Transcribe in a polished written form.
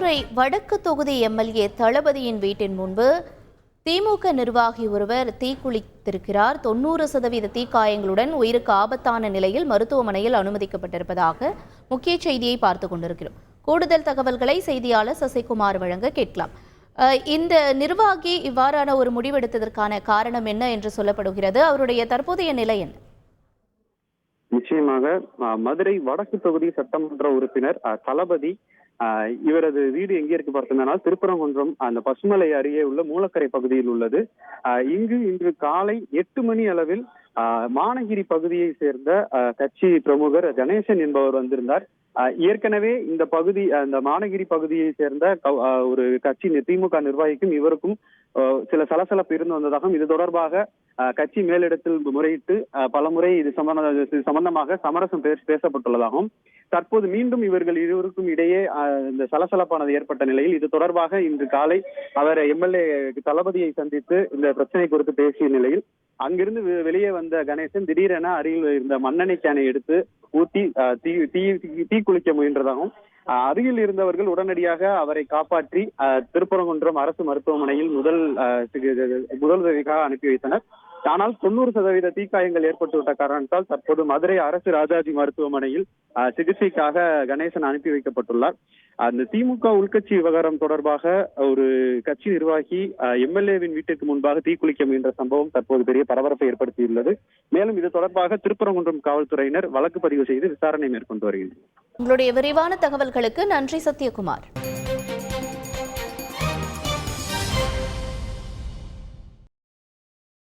மதுரை வடக்கு தொகுதி எம்எல்ஏ தளபதியின் வீட்டின் முன்பு திமுக நிர்வாகி ஒருவர் தீக்குளித்திருக்கிறார். 90% தீக்காயங்களுடன் உயிருக்கு ஆபத்தான நிலையில் மருத்துவமனையில் அனுமதிக்கப்பட்டிருப்பதாக முக்கிய செய்தியை பார்த்துக் கொண்டிருக்கிறோம். கூடுதல் தகவல்களை செய்தியாளர் சசிகுமார் வழங்க கேட்கலாம். இந்த நிர்வாகி இவ்வாறான ஒரு முடிவெடுத்ததற்கான காரணம் என்ன என்று சொல்லப்படுகிறது? அவருடைய தற்போதைய நிலை என்ன? நிச்சயமாக மதுரை வடக்கு தொகுதி சட்டமன்ற உறுப்பினர் தளபதி இவரது வீடு எங்கே இருக்கு பார்த்தோம்னா திருப்பரங்குன்றம் அந்த பசுமலை அருகே உள்ள மூலக்கரை பகுதியில் உள்ளது. இன்று காலை 8 மணி அளவில் மானகிரி பகுதியை சேர்ந்த கட்சி பிரமுகர் கணேசன் என்பவர் வந்திருந்தார். ஏற்கனவே இந்த பகுதி அந்த மானகிரி பகுதியை சேர்ந்த ஒரு கட்சி திமுக நிர்வாகிக்கும் இவருக்கும் சில சலசலப்பு இருந்து வந்ததாகவும் இது தொடர்பாக கட்சி மேலிடத்தில் முறையிட்டு பலமுறை இது சம்பந்தமாக சமரசம் பேசப்பட்டுள்ளதாகவும் தற்போது மீண்டும் இவர்கள் இருவருக்கும் இடையே இந்த சலசலப்பானது ஏற்பட்ட நிலையில் இது தொடர்பாக இன்று காலை அவர் எம்எல்ஏ தளபதியை சந்தித்து இந்த பிரச்சனை குறித்து பேசிய நிலையில் அங்கிருந்து வெளியே வந்த கணேசன் திடீரென அருகில் இருந்த மண்ணெண்ணெய் கேனை எடுத்து ஊத்தி தீ குளிக்க முயன்றதாகவும் அருகில் இருந்தவர்கள் உடனடியாக அவரை காப்பாற்றி திருப்பரங்குன்றம் அரசு மருத்துவமனையில் முதல் உதவிக்காக அனுப்பி வைத்தனர். ஆனால் 90% தீக்காயங்கள் ஏற்பட்டுவிட்ட காரணத்தால் தற்போது மதுரை அரசு ராஜாஜி மருத்துவமனையில் சிகிச்சைக்காக கணேசன் அனுப்பி வைக்கப்பட்டுள்ளார். அந்த திமுக உள்கட்சி விவகாரம் தொடர்பாக ஒரு கட்சி நிர்வாகி எம்எல்ஏவின் வீட்டிற்கு முன்பாக தீக்குளிக்க முயன்ற சம்பவம் தற்போது பெரிய பரபரப்பை ஏற்படுத்தியுள்ளது. மேலும் இது தொடர்பாக திருப்பரங்குன்றம் காவல்துறையினர் வழக்கு பதிவு செய்து விசாரணை மேற்கொண்டு வருகின்றனர். உங்களுடைய விரிவான தகவல்களுக்கு நன்றி சத்யகுமார்.